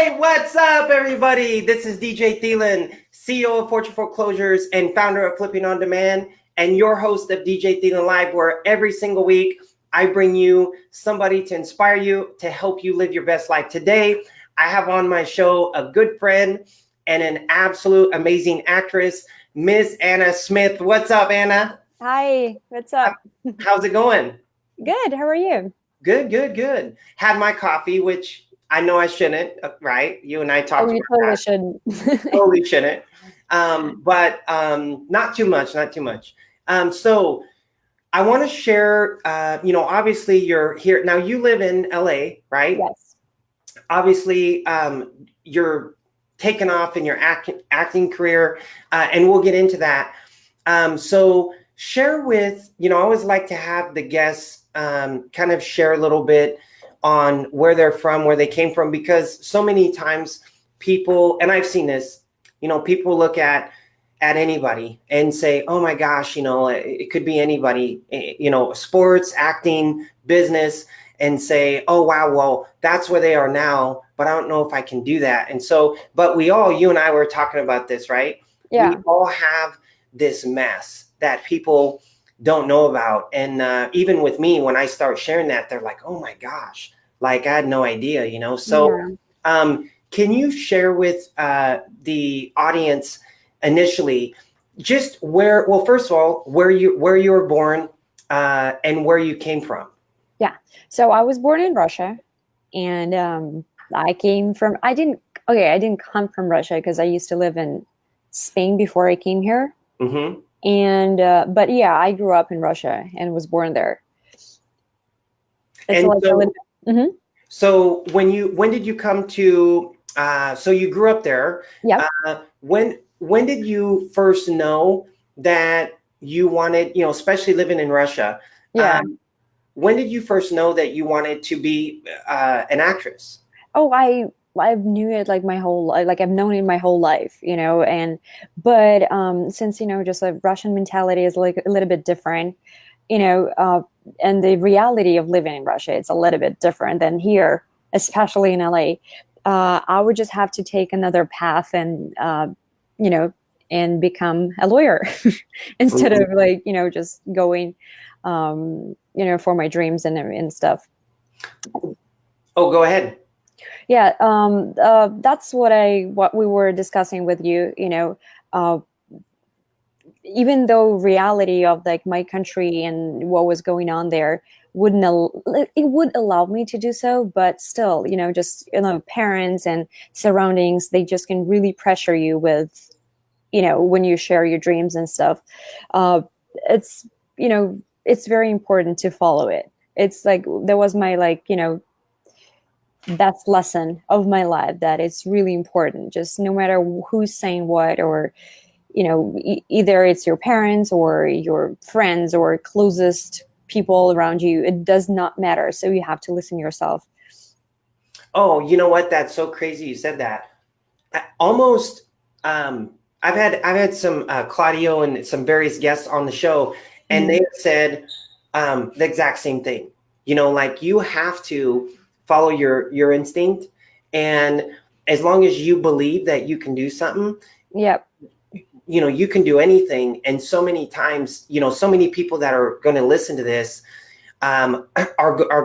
Hey, what's up, everybody? This is DJ Thielen, CEO of Fortune Foreclosures and founder of Flipping on Demand, and your host of DJ Thielen Live, where every single week I bring you somebody to inspire you, to help you live your best life. Today, I have on my show a good friend and an absolute amazing actress, Miss Anna Smith. What's up, Anna? Hi, what's up? How's it going? Good, how are you? Good. Had my coffee, which I know I shouldn't, right? You and I talked Oh, you about totally that. shouldn't. Totally shouldn't. But not too much. So I want to share, obviously you're here. Now you live in LA, right? Yes. Obviously, you're taking off in your acting career, and we'll get into that. So share with, I always like to have the guests kind of share a little bit on where they're from, where they came from, because so many times people, and I've seen this, people look at anybody and say, oh my gosh, it could be anybody, sports, acting, business, and say, oh wow, well, that's where they are now, but I don't know if I can do that. And so, but you and I were talking about this, right? Yeah. We all have this mess that people don't know about. And even with me, when I start sharing that, they're like, oh my gosh, like I had no idea, So can you share with the audience initially just first of all, where you were born and where you came from? Yeah. So I was born in Russia, and I didn't come from Russia because I used to live in Spain before I came here. Mm-hmm. And but yeah, I grew up in Russia and was born there. So when did you come to so you grew up there? Yeah. When did you first know that you wanted, especially living in Russia? Yeah. When did you first know that you wanted to be an actress? Oh, I knew it like my whole life, like I've known it my whole life, but since, just like Russian mentality is like a little bit different, and the reality of living in Russia, it's a little bit different than here, especially in LA. I would just have to take another path and, and become a lawyer instead of like, just going, for my dreams and stuff. Oh, go ahead. Yeah, that's what we were discussing with you. Even though reality of like my country and what was going on there it would allow me to do so, but still, just parents and surroundings, they just can really pressure you with, when you share your dreams and stuff. It's it's very important to follow it. It's like there was my best lesson of my life, that it's really important, just no matter who's saying what, or either it's your parents or your friends or closest people around you, it does not matter, so you have to listen to yourself. Oh, you know what, that's so crazy you said that. Almost I've had some Claudio and some various guests on the show, and they said the exact same thing. Like you have to follow your instinct, and as long as you believe that you can do something, yep, you can do anything. And so many times, so many people that are going to listen to this are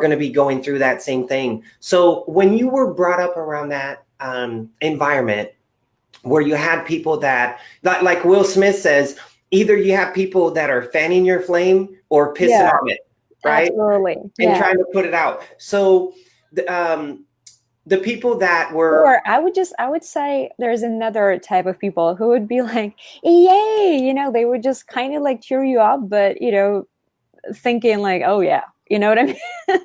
going to be going through that same thing. So when you were brought up around that environment where you had people that, like Will Smith says, either you have people that are fanning your flame or pissing on it, right? Absolutely. And trying to put it out. So the people that were, or I would say there's another type of people who would be like, yay, they would just kind of like cheer you up, but thinking like, oh yeah, you know what I mean?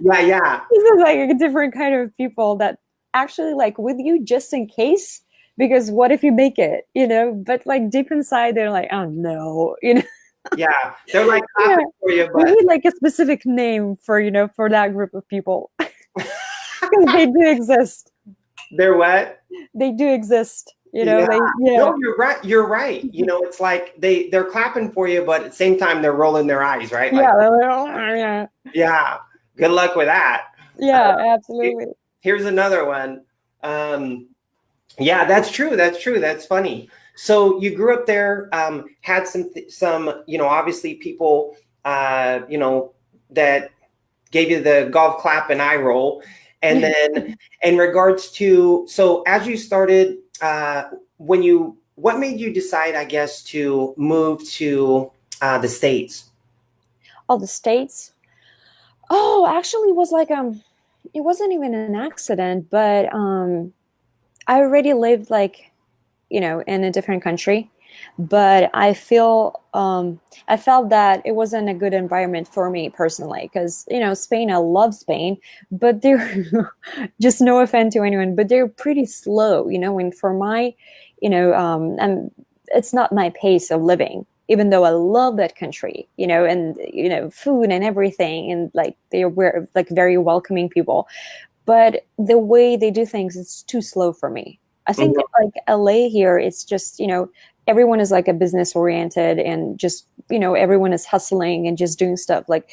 Yeah. This is like a different kind of people that actually like with you just in case, because what if you make it, but like deep inside they're like, oh no, Yeah, they're like clapping for you, but we need like a specific name for for that group of people. Because they do exist. They're what? They do exist. No, you're right. It's like they're clapping for you, but at the same time they're rolling their eyes, right? Yeah. Like, yeah. Good luck with that. Yeah, absolutely. Here's another one. Yeah, that's true. That's true. That's funny. So you grew up there, had some, obviously people, that gave you the golf clap and eye roll. And then in regards to, so as you started, what made you decide, I guess, to move to the States? Oh, the States. Oh, actually, it was like it wasn't even an accident, but I already lived like, in a different country, but I felt that it wasn't a good environment for me personally because, Spain, I love Spain, but they're just no offense to anyone, but they're pretty slow, and for my, and it's not my pace of living. Even though I love that country, and food and everything, and like they were like very welcoming people, but the way they do things is too slow for me. I think Mhm. like LA here, it's just, everyone is like a business oriented and just, everyone is hustling and just doing stuff. Like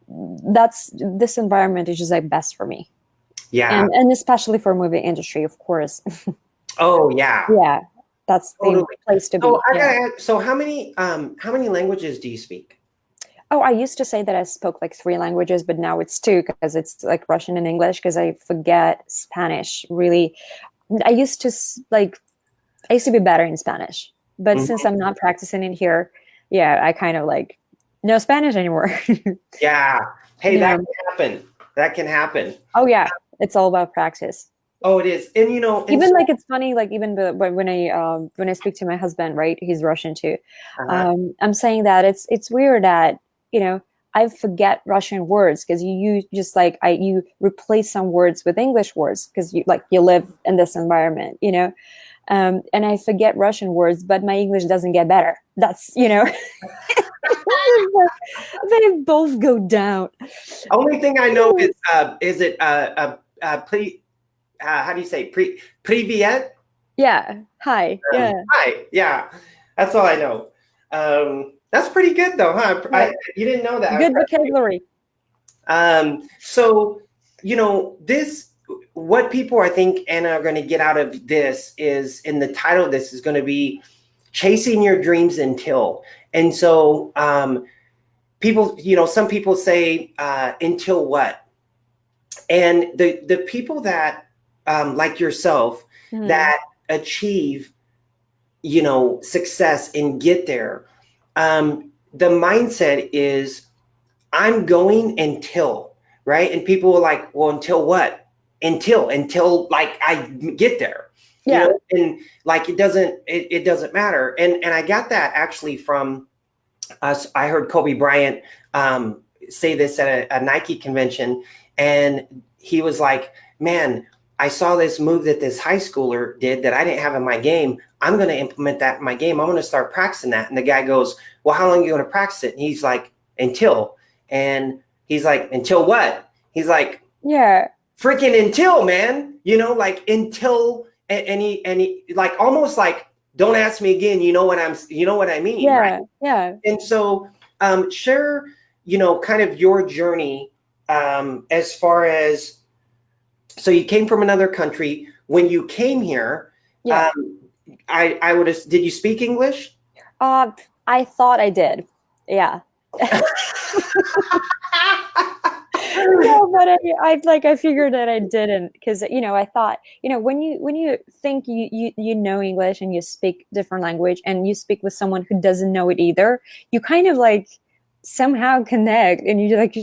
this environment is just like best for me. Yeah. And especially for movie industry, of course. Oh, yeah. Yeah, that's the Totally. place to So be. I Yeah. gotta ask, so how many languages do you speak? Oh, I used to say that I spoke like three languages, but now it's two because it's like Russian and English because I forget Spanish really. I used to like I used to be better in Spanish, but since Mhm. I'm not practicing it here, yeah, I kind of like no Spanish anymore. Yeah. Hey, that Yeah. can happen. That can happen. Oh yeah, it's all about practice. Oh, it is. And Even so like it's funny, like even when I speak to my husband, right? He's Russian too. uh I'm saying that it's weird that you know I forget Russian words because you just like you replace some words with English words because you live in this environment, and I forget Russian words, but my English doesn't get better. That's they both go down. only thing I know is it how do you say privyet? Yeah. Hi. Yeah. Hi. Yeah. That's all I know. That's pretty good though, huh? Yeah. You didn't know that. Good vocabulary. So, this, what people I think, Anna, are going to get out of this is, in the title of this is going to be chasing your dreams until. And so, people, some people say, until what? And the people that, like yourself, Mhm. that achieve, success and get there, the mindset is, I'm going until, right? And people are like, well, until what? Until like I get there, Yeah. and like it doesn't matter. And I got that actually from us. I heard Kobe Bryant say this at a Nike convention, and he was like, man, I saw this move that this high schooler did that I didn't have in my game. I'm going to implement that in my game. I'm going to start practicing that. And the guy goes, well, how long are you going to practice it? And he's like, until. And he's like, until what? He's like, Yeah. freaking until, man, like until, and he like, almost like, don't ask me again. You know what I mean, right? Yeah. Yeah. And so, share, kind of your journey, as far as, so you came from another country. When you came here, Yeah. um, I would have, did you speak English? Uh, I thought I did. Yeah. No, but I figured that I didn't because I thought when you think you know English and you speak different language and you speak with someone who doesn't know it either, you kind of like somehow connect and you like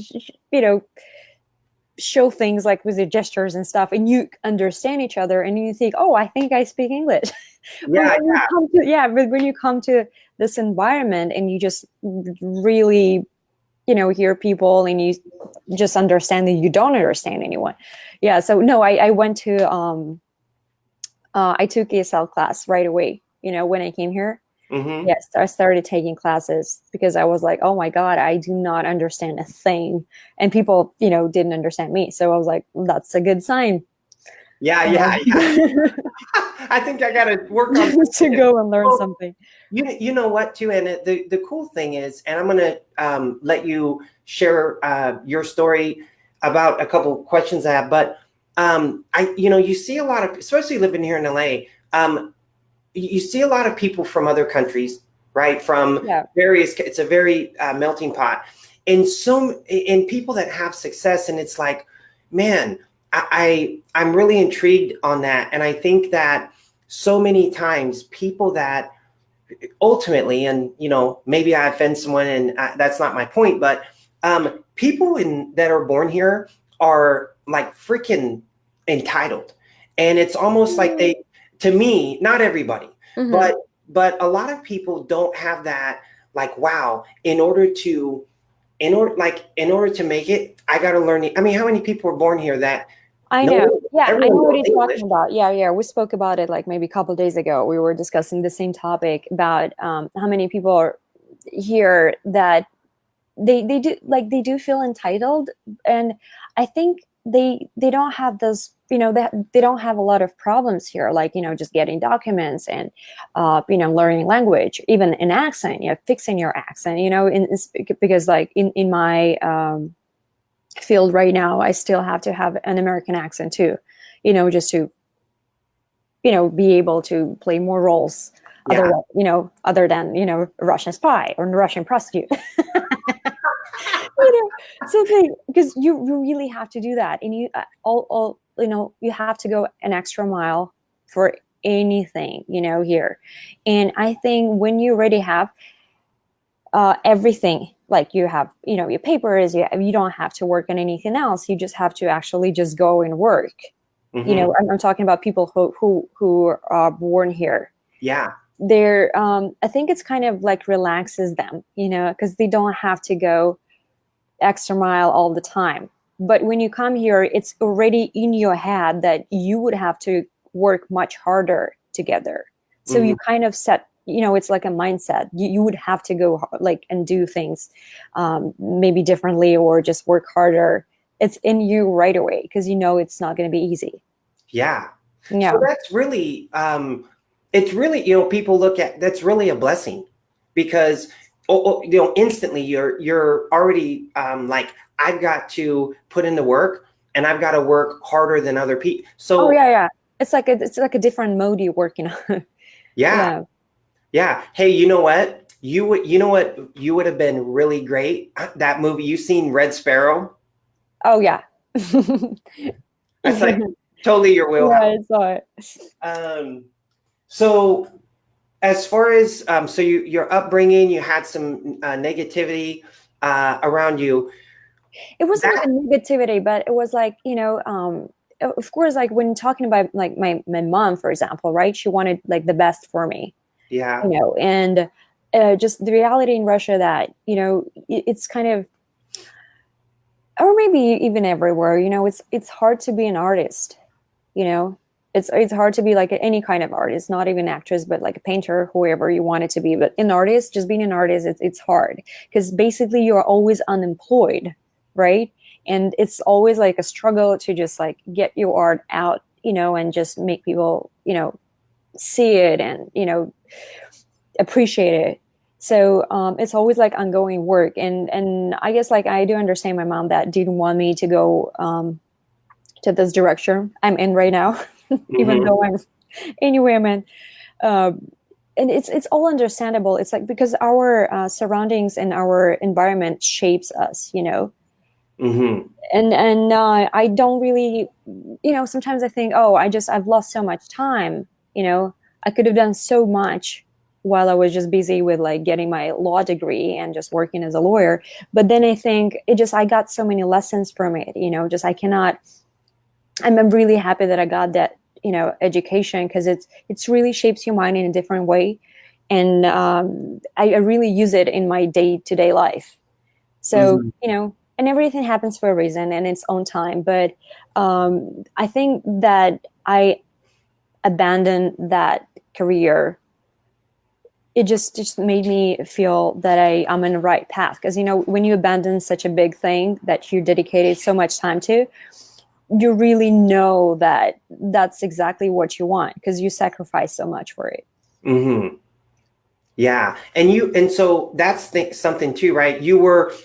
show things like with your gestures and stuff and you understand each other and you think, oh, I think I speak English. but Yeah, when you come to yeah but when you come to this environment and you just really hear people and you just understand that you don't understand anyone. Yeah, so no, I went to I took ESL class right away, when I came here. hmm Yes, I started taking classes because I was like, oh my God, I do not understand a thing. And people, didn't understand me. So I was like, that's a good sign. yeah, yeah, yeah. Um, I think I got to work on to that. go and learn Well, something. you know what, too, and the cool thing is, and I'm going to let you share your story about a couple questions I have, but you see a lot of, especially living here in LA, you see a lot of people from other countries, right? From Yeah. various, it's a very melting pot, and people that have success, and it's like, man, I'm really intrigued on that, and I think that so many times people that ultimately, and maybe I offend someone, and that's not my point, but people that are born here are like freaking entitled, and it's almost like they, to me, not everybody, Mm-hmm. but a lot of people don't have that, like, wow, in order to make it, I got to learn. I mean, how many people are born here that I no, know. Yeah, I everyone know what knows you're English? talking about. Yeah, yeah. We spoke about it like maybe a couple days ago. We were discussing the same topic about how many people are here that they do feel entitled, and I think they don't have those, they don't have a lot of problems here, like just getting documents and learning language, even an accent, fixing your accent, because like in my field right now, I still have to have an American accent too, just to be able to play more roles Yeah, other than a Russian spy or a Russian prostitute. you know so because you really have to do that, and you all you have to go an extra mile for anything here. And I think when you already have everything, like you have your papers, you don't have to work on anything else, you just have to actually just go and work. hmm, I'm talking about people who are born here. yeah, They're I think it's kind of like relaxes them, because they don't have to go extra mile all the time. But when you come here, it's already in your head that you would have to work much harder together. So hmm, you kind of set, it's like a mindset. You would have to go like and do things maybe differently or just work harder. It's in you right away because it's not going to be easy. yeah. So Yeah. that's really, it's really, people look at, that's really a blessing, because instantly you're already like, I've got to put in the work, and I've got to work harder than other people. Oh So yeah, yeah. It's like a different mode you're working on. yeah, Yeah. yeah. Hey, you know what? You would have been really great. That movie, you seen Red Sparrow? Oh yeah. That's like totally your Yeah, wheelhouse. I saw it. Um, so as far as so your upbringing, you had some negativity around you. It wasn't That, even negativity, but it was like, of course, like when talking about like my mom, for example, right? She wanted like the best for me, yeah, and just the reality in Russia that, it's kind of, or maybe even everywhere, it's hard to be an artist, you know it's hard to be like any kind of artist, not even actress, but like a painter, whoever you want it to be. But an artist, just being an artist, it's hard because basically you're always unemployed, right? And it's always like a struggle to just like get your art out, and just make people see it and appreciate it. So it's always like ongoing work, and I guess like I do understand my mom that didn't want me to go to this direction I'm in right now, even hmm, though I'm anyway I'm in. Um, and it's all understandable. It's like because our surroundings and our environment shapes us, hmm, and I don't really, sometimes I think, oh, I've lost so much time. I could have done so much while I was just busy with like getting my law degree and just working as a lawyer. But then I think I got so many lessons from it. Just I cannot. I'm really happy that I got that education because it's really shapes your mind in a different way, and I really use it in my day-to-day life. So hmm, and everything happens for a reason and its own time. But I think that I abandoned that career. It just made me feel that I'm in the right path because when you abandon such a big thing that you dedicated so much time to, you really know that that's exactly what you want because you sacrifice so much for it. hmm. Yeah, and so that's something too, right?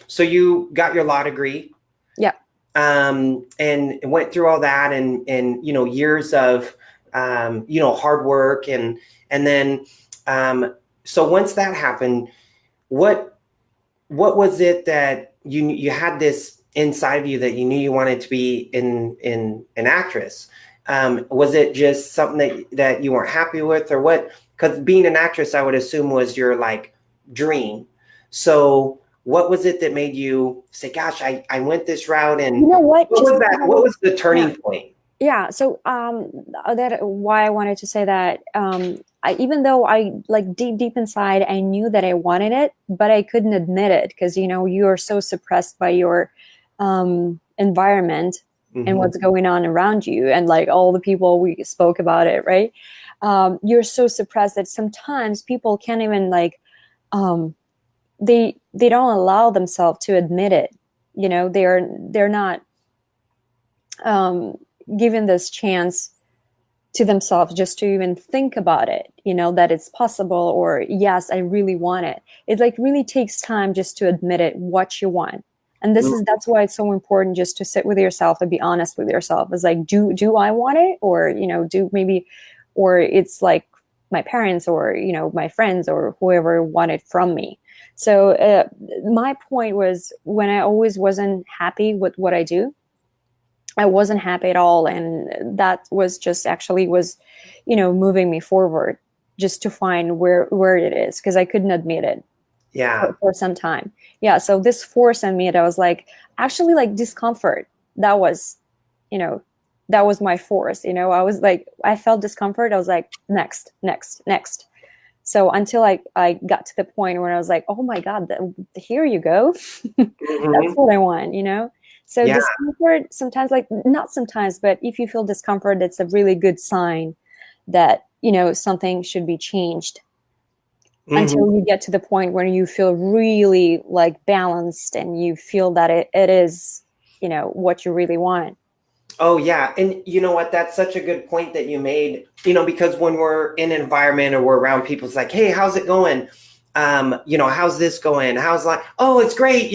So you got your law degree. Yeah. and went through all that, and years of hard work, and then so once that happened, what was it that you had this inside of you that you knew you wanted to be in an actress? Was it just something that you weren't happy with, or what? Because being an actress, I would assume, was your like dream. So what was it that made you say, gosh, I went this route? And You know what? what Just was that? What was the turning point? yeah. So that why I wanted to say that even though I like deep inside, I knew that I wanted it, but I couldn't admit it because you are so suppressed by your environment and what's going on around you, and like all the people we spoke about it, right? You're so suppressed that sometimes people can't even like they don't allow themselves to admit it. They're not given this chance to themselves just to even think about it, that it's possible, or yes, I really want it. It like really takes time just to admit it, what you want. And that's why it's so important just to sit with yourself and be honest with yourself. It's like, do I want it? Or, do maybe, or it's like my parents or, my friends or whoever want it from me. So my point was, when I always wasn't happy with what I do, I wasn't happy at all. And that was just actually was, moving me forward just to find where it is. Cause I couldn't admit it for some time. Yeah. So this force on me, that was like, actually like discomfort. That was, that was my force. I was like, I felt discomfort. I was like, next. So until I got to the point where I was like, oh my God, here you go. That's what I want, So discomfort sometimes, like not sometimes, but if you feel discomfort, that's a really good sign that, something should be changed until you get to the point where you feel really like balanced and you feel that it is, what you really want. Oh yeah. And you know what? That's such a good point that you made, because when we're in an environment or we're around people, it's like, hey, how's it going? How's this going? How's like, oh, it's great.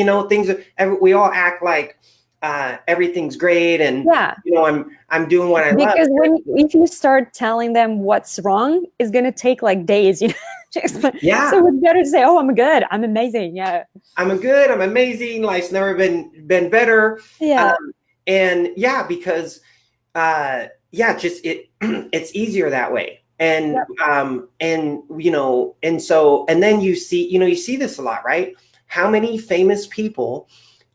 We all act like everything's great. And, I'm doing what I love. Because if you start telling them what's wrong, it's going to take like days, Yeah. So it's better to say, oh, I'm good. I'm amazing. Yeah. I'm amazing. Life's never been better. Yeah. And yeah, because just it's easier that way. And and then you see this a lot, right? How many famous people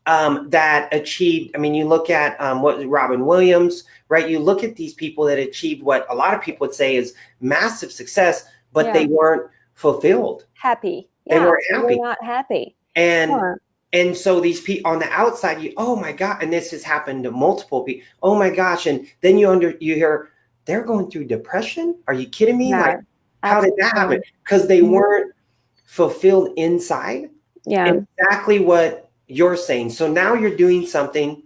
that achieved, you look at what Robin Williams, right? You look at these people that achieved what a lot of people would say is massive success, but they weren't fulfilled. Happy. They weren't happy. They were not happy. And so these people on the outside, oh my God, and this has happened to multiple people. Oh my gosh. And then you hear they're going through depression. Are you kidding me? Like, how did that happen? Because they weren't fulfilled inside. Yeah. Exactly what you're saying. So now you're doing something.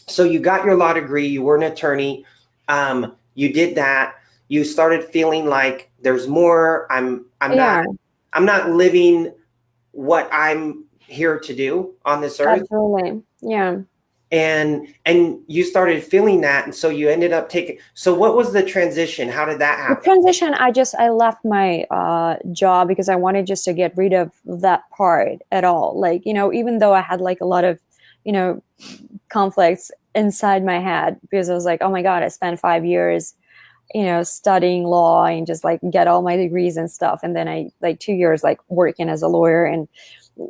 So you got your law degree, you were an attorney. You did that. You started feeling like there's more. I'm not living what I'm here to do on this earth. Absolutely. Yeah. And you started feeling that, and so you ended up taking. So what was the transition? How did that happen? The transition, I left my job because I wanted just to get rid of that part at all. Like, even though I had like a lot of, conflicts inside my head, because I was like, oh my God, I spent 5 years, studying law and just like get all my degrees and stuff. And then I like 2 years, like working as a lawyer, and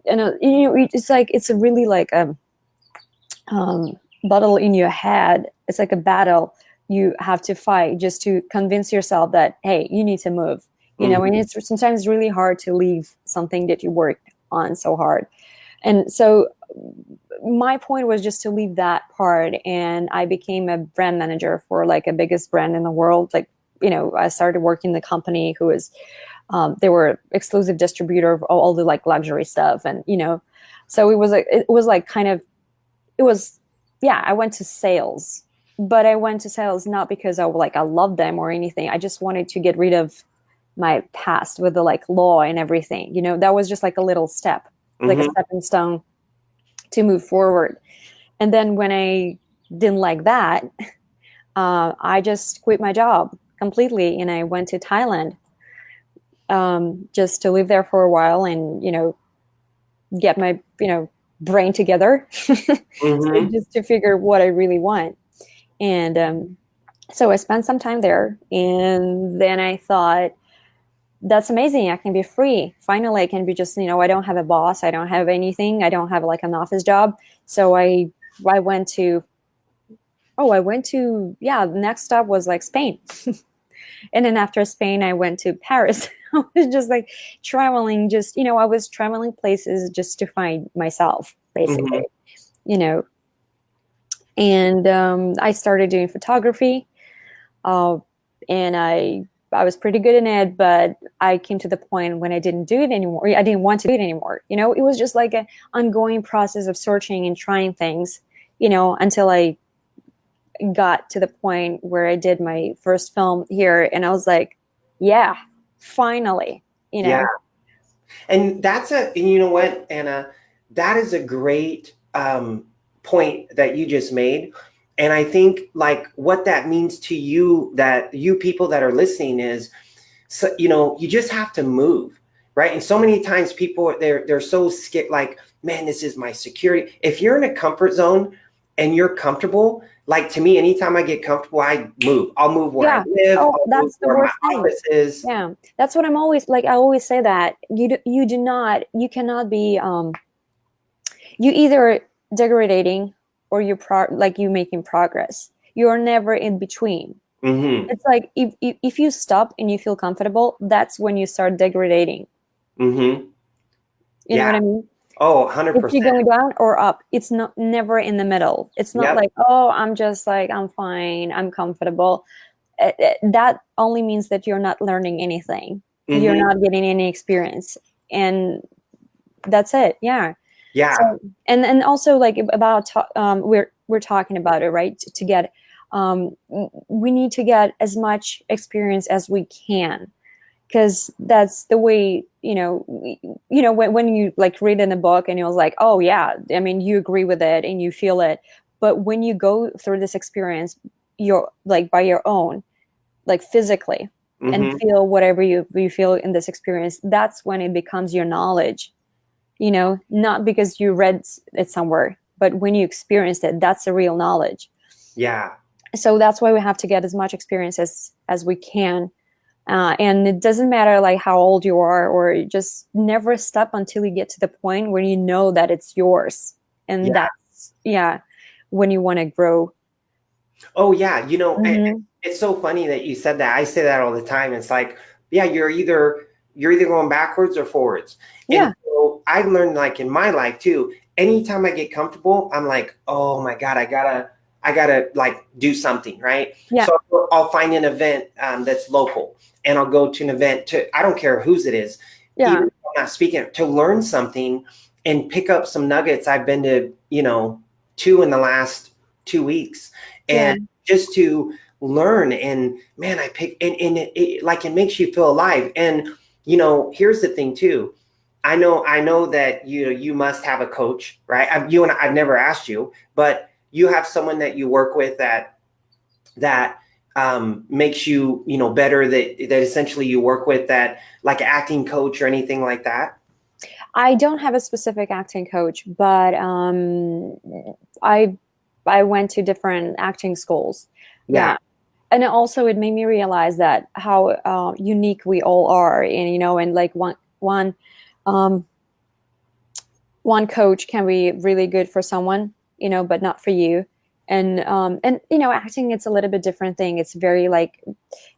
it's like, it's a really like a battle in your head. It's like a battle you have to fight just to convince yourself that, hey, you need to move, and it's sometimes really hard to leave something that you worked on so hard. And so my point was just to leave that part. And I became a brand manager for like a biggest brand in the world. Like, I started working in the company who was, they were exclusive distributor of all the like luxury stuff. And, so I went to sales, but I went to sales not because I loved them or anything. I just wanted to get rid of my past with the like law and everything. That was just like a little step, like a stepping stone to move forward. And then when I didn't like that, I just quit my job completely and I went to Thailand, just to live there for a while and, get my, brain together. So Mm-hmm. just to figure what I really want. And so I spent some time there. And then I thought, that's amazing. I can be free. Finally, I can be just, I don't have a boss. I don't have anything. I don't have like an office job. So I went to, yeah, the next stop was like Spain. And then after Spain, I went to Paris. I was just like traveling, just, I was traveling places just to find myself, basically, Mm-hmm. you know. And I started doing photography, uh, and I was pretty good in it, but I came to the point when I didn't do it anymore. I didn't want to do it anymore. It was just like an ongoing process of searching and trying things, until I got to the point where I did my first film here, and I was like, yeah, finally, you Yeah. know. And and you know what, Anna, that is a great point that you just made. And I think like what that means to you, that you people that are listening is, so, you just have to move, right? And so many times people, they're so scared, like, man, this is my security. If you're in a comfort zone and you're comfortable, like to me, anytime I get comfortable, I move. I'll move where I Yeah. live. Oh, I'll move that's the where my worst thing. office is. Yeah, that's what I'm always like. I always say that you cannot be you either degrading or like you making progress. You're never in between. Mm-hmm. It's like if you stop and you feel comfortable, that's when you start degrading. Mm-hmm. You know Yeah. what I mean? Oh, If 100%. you're going down or up, it's not never in the middle. It's not Yep. like, oh, I'm just like, I'm fine, I'm comfortable. That only means that you're not learning anything. You're Mm-hmm. not getting any experience, and that's it. Yeah. Yeah. So, and also like about we're talking about it, right? To get, we need to get as much experience as we can, because that's the way, when you like read in a book and it was like, oh yeah, I mean, you agree with it and you feel it, but when you go through this experience, you're like by your own, like physically, and Mm-hmm. feel whatever you feel in this experience, that's when it becomes your knowledge, not because you read it somewhere, but when you experienced it, that's the real knowledge. Yeah. So that's why we have to get as much experience as we can. And it doesn't matter like how old you are, or just never stop until you get to the point where you know that it's yours. And Yeah. that's, yeah, when you want to grow. Oh, yeah. Mm-hmm. It's so funny that you said that. I say that all the time. It's like, yeah, you're either going backwards or forwards. And Yeah. so I've learned, like in my life too, anytime I get comfortable, I'm like, oh my God, I gotta like do something, right? Yeah. So I'll find an event that's local, and I'll go to an event I don't care whose it is, Yeah. even if I'm not speaking, to learn something and pick up some nuggets. I've been to, two in the last 2 weeks, Yeah. and just to learn. And man, I pick, and like, it makes you feel alive. And here's the thing too. I know that you must have a coach, right? I've never asked you, but you have someone that you work with that makes you better, that essentially you work with, that like acting coach or anything like that. I don't have a specific acting coach, but I I went to different acting schools. Yeah. Yeah. And also it made me realize that how unique we all are, and and like um, one coach can be really good for someone, but not for you. And acting, it's a little bit different thing. It's very like,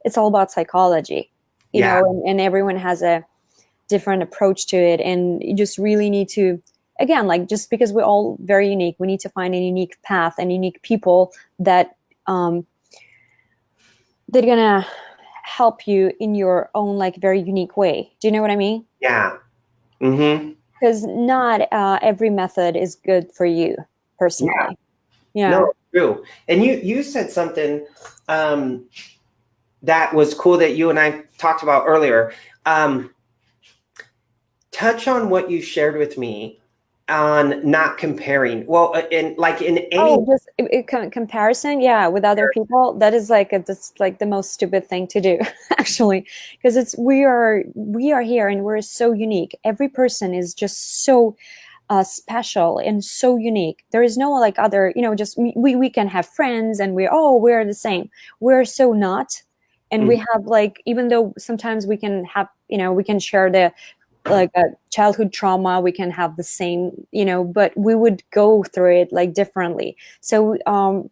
it's all about psychology, Yeah. and everyone has a different approach to it, and you just really need to, again, like, just because we're all very unique, we need to find a unique path and unique people that they're gonna help you in your own like very unique way. Do you know what I mean? Yeah. Mm-hmm. Because not every method is good for you Yeah. personally. Yeah. No, true. And you said something um, that was cool that you and I talked about earlier. Um, Touch on what you shared with me on not comparing. Well, in any. Oh, just comparison, yeah, with other people. That is like that's like the most stupid thing to do, actually, because it's we are here and we're so unique. Every person is just so special and so unique. There is no like other, just we can have friends and we're the same. We're so not, and we have like, even though sometimes we can have, we can share the like a childhood trauma, we can have the same, but we would go through it like differently. So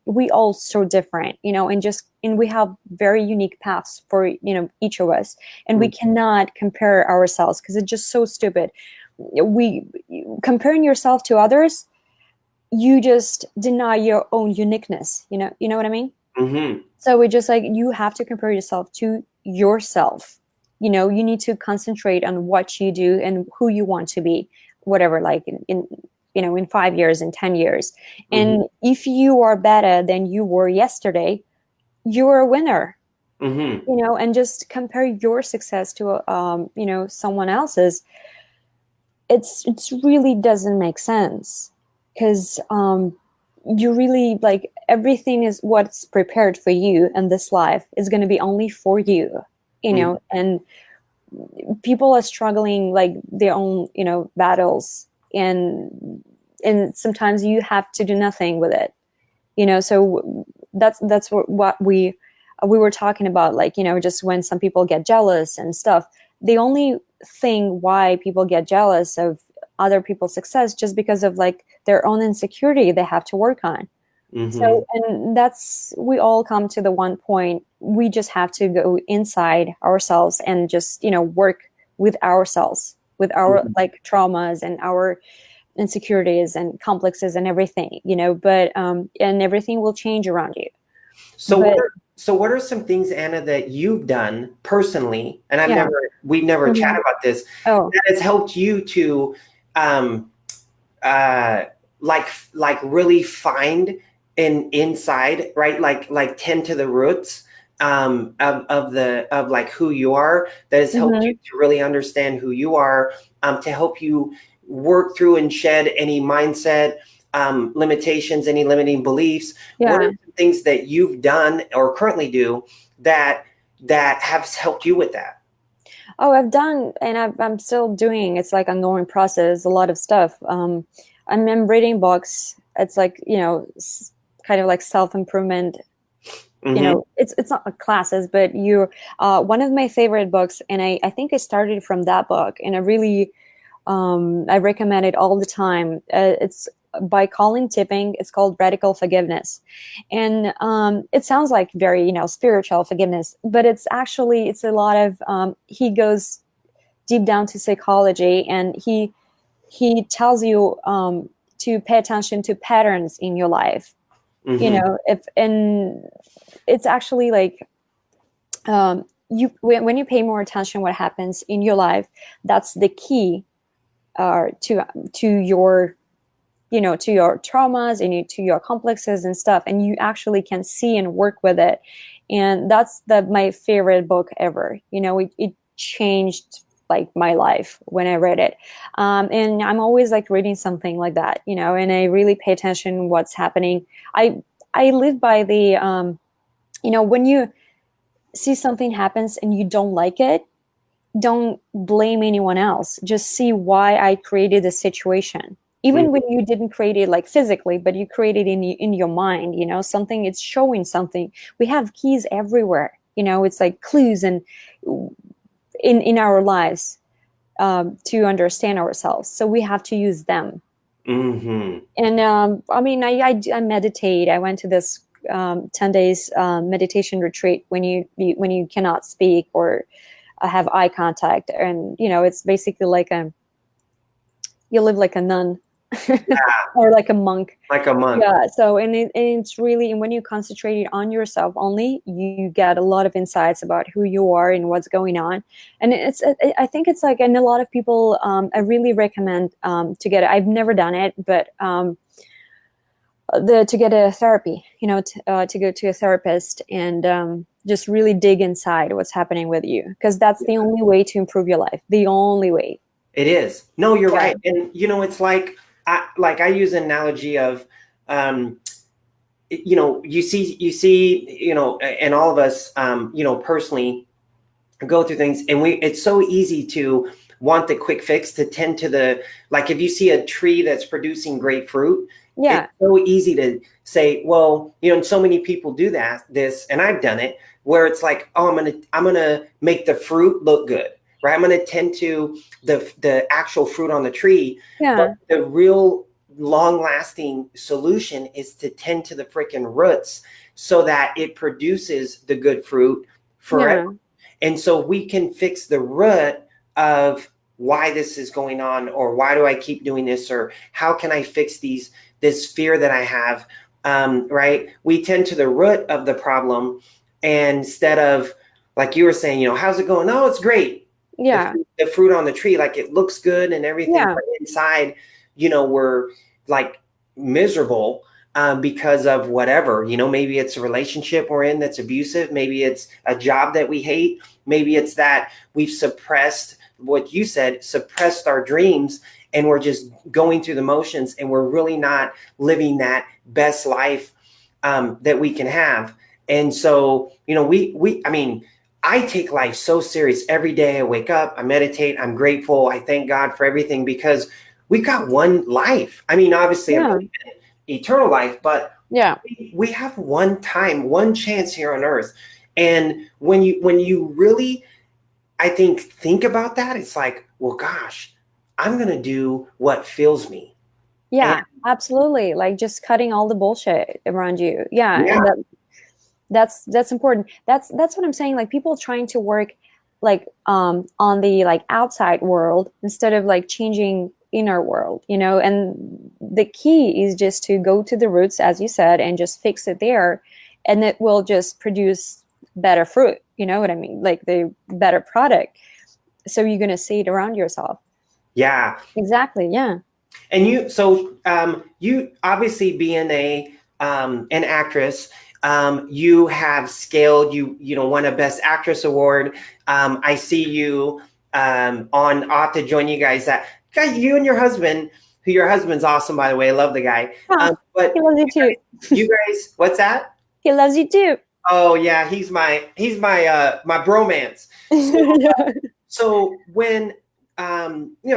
we all so different, and we have very unique paths for each of us, and we cannot compare ourselves because it's just so stupid. We comparing yourself to others, you just deny your own uniqueness. You know what I mean? Mm-hmm. So we just like, you have to compare yourself to yourself. You need to concentrate on what you do and who you want to be, whatever, like in 5 years, in 10 years. And if you are better than you were yesterday, you're a winner. And just compare your success to someone else's. It's really doesn't make sense, because you really like, everything is what's prepared for you in this life is going to be only for you, and people are struggling like their own battles, and sometimes you have to do nothing with it, so that's what we were talking about, like just when some people get jealous and stuff. The only thing why people get jealous of other people's success just because of like their own insecurity they have to work on. So, and we all come to the one point, we just have to go inside ourselves and just work with ourselves, with our like traumas and our insecurities and complexes and everything, but and everything will change around you. What are some things, Anna, that you've done personally, and we've never chatted about this, that has helped you to like really find an inside, right? Like tend to the roots of like who you are, that has helped you to really understand who you are, to help you work through and shed any mindset limitations, any limiting beliefs. What are the things that you've done or currently do that have helped you with that? Oh, I've done, and I'm still doing. It's like ongoing process, a lot of stuff. I'm reading books. It's like, kind of like self-improvement. It's not classes, but one of my favorite books, and I think I started from that book, and I really I recommend it all the time. It's by Colin Tipping. It's called Radical Forgiveness, and it sounds like very spiritual forgiveness, but it's a lot of he goes deep down to psychology, and he tells you to pay attention to patterns in your life. And it's actually like when you pay more attention what happens in your life, that's the key to your to your traumas and to your complexes and stuff, and you actually can see and work with it. And that's my favorite book ever. It changed like my life when I read it. And I'm always like reading something like that, and I really pay attention what's happening. I live by the when you see something happens and you don't like it, don't blame anyone else. Just see why I created the situation. Even when you didn't create it like physically, but you created in your mind, something, it's showing something. We have keys everywhere, it's like clues and in our lives to understand ourselves. So we have to use them. And I mean, I meditate. I went to this 10 days meditation retreat when you cannot speak or have eye contact, and it's basically like you live like a nun. Or like a monk. Yeah. So and it's really, and when you concentrate on yourself only, you get a lot of insights about who you are and what's going on. And I think it's like, and a lot of people, I really recommend to get it. I've never done it, but to get a therapy, to go to a therapist and just really dig inside what's happening with you, because that's the only way to improve your life. The only way. It is. No, you're right. And it's like, I use an analogy of, um, and all of us, personally go through things, and it's so easy to want the quick fix, to tend to like if you see a tree that's producing great fruit, Yeah. it's so easy to say, well, so many people do this, and I've done it, where it's like, oh, I'm gonna make the fruit look good, right? I'm gonna tend to the actual fruit on the tree. But Yeah. the real long lasting solution is to tend to the freaking roots, so that it produces the good fruit forever. Yeah. And so we can fix the root of why this is going on, or why do I keep doing this, or how can I fix this fear that I have, right? We tend to the root of the problem, and instead of, like you were saying, how's it going? Oh, it's great. Yeah. The fruit on the tree, like it looks good and everything, Yeah. but inside, we're like miserable, because of whatever, maybe it's a relationship we're in that's abusive. Maybe it's a job that we hate. Maybe it's that we've suppressed, what you said, suppressed our dreams, and we're just going through the motions, and we're really not living that best life, that we can have. And so, I take life so serious. Every day I wake up, I meditate, I'm grateful, I thank God for everything, because we've got one life. I mean, obviously, Yeah. eternal life, but Yeah. we have one time, one chance here on earth. And when you really, I think about that, it's like, well, gosh, I'm going to do what fills me. And Yeah, absolutely. Like just cutting all the bullshit around you. Yeah, yeah, and that's important. That's what I'm saying. Like people trying to work like on the like outside world instead of like changing inner world, and the key is just to go to the roots, as you said, and just fix it there, and it will just produce better fruit. You know what I mean? Like the better product. So you're gonna see it around yourself. yeah. Exactly. Yeah. And you obviously, being an actress, you have scaled. You won a Best Actress award. I see you on. I'll have to join you guys. You and your husband, who your husband's awesome, by the way. I love the guy. Oh, But he loves you too. you guys, what's that? He loves you too. Oh yeah, he's my bromance. So when,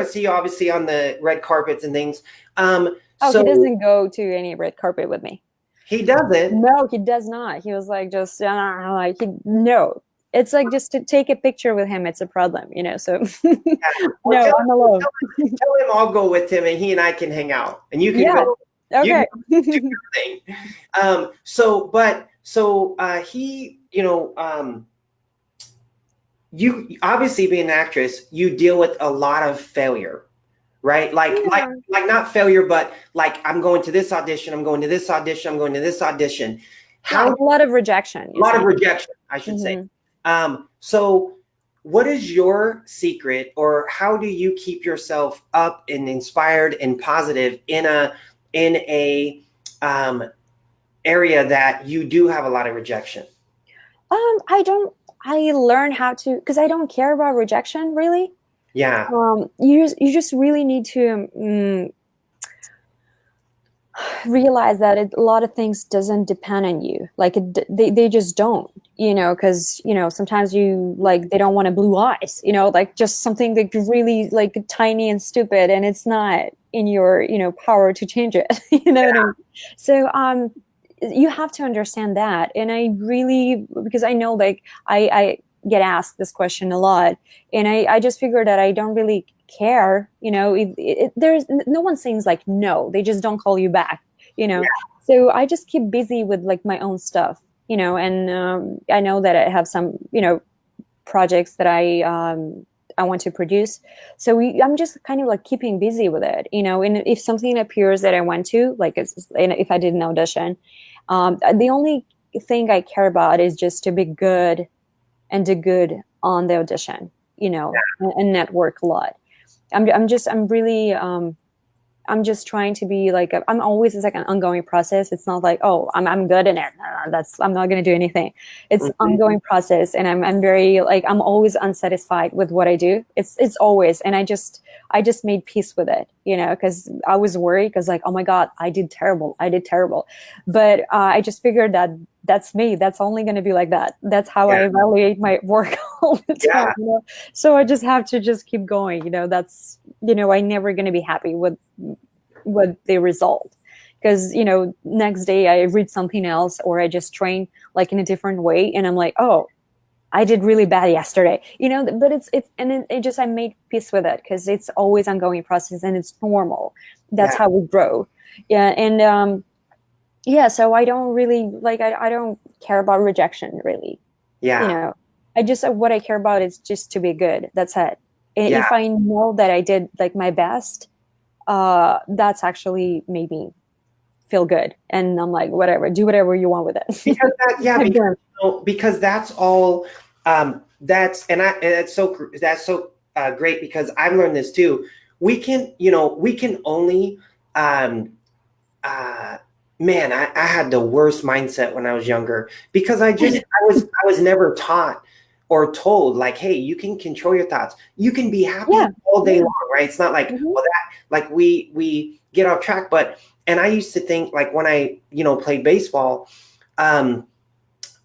see you obviously on the red carpets and things. Oh, he So doesn't go to any red carpet with me. he doesn't. No, he does not. He was like, just like no. It's like just to take a picture with him, it's a problem, So Well, no, I'm alone. tell him I'll go with him, and he and I can hang out, and you can Yeah. go. You Okay. can do your thing. He, you obviously, being an actress, you deal with a lot of failure, right? Like not failure, but like, I'm going to this audition, I'm going to this audition, I'm going to this audition. Yeah, a lot of rejection. A lot of rejection, I should say. So what is your secret, or how do you keep yourself up and inspired and positive in a area that you do have a lot of rejection? I learned how to, because I don't care about rejection really. Yeah. You just really need to realize that a lot of things doesn't depend on you. Like they just don't, because sometimes you like they don't want a blue eyes, like just something that really like tiny and stupid, and it's not in your power to change it. What I mean? So you have to understand that, and I really, because I know like I get asked this question a lot, and I just figured that I don't really care, there's no one saying like no, they just don't call you back, Yeah. So I just keep busy with like my own stuff, and I know that I have some projects that I want to produce, so I'm just kind of like keeping busy with it, and if something appears that I want to, like if I did an audition, the only thing I care about is just to be good and do good on the audition, and network a lot. I'm really I'm just trying to be like, I'm always, it's like an ongoing process. It's not like, oh, I'm good in it. No, that's, I'm not going to do anything. It's ongoing process. And I'm very like, I'm always unsatisfied with what I do. It's always, and I just made peace with it, because I was worried because like, oh my God, I did terrible. But I just figured that that's me. That's only going to be like that. That's how I evaluate my work all the time. So I just have to just keep going. That's, I'm never going to be happy with the result. Because, next day I read something else, or I just train like in a different way. And I'm like, oh, I did really bad yesterday, but it just, I made peace with it because it's always ongoing process and it's normal. That's how we grow. Yeah. And, so I don't really like, I don't care about rejection really. Yeah. I just, what I care about is just to be good. That's it. And if I know that I did like my best, that's actually made me feel good. And I'm like, whatever, do whatever you want with it. Because that's all, that's so great, because I've learned this too. We can only, man, I had the worst mindset when I was younger, because I was never taught or told like, hey, you can control your thoughts. You can be happy all day long, right? It's not like, well, that like we get off track. And I used to think like when I, played baseball,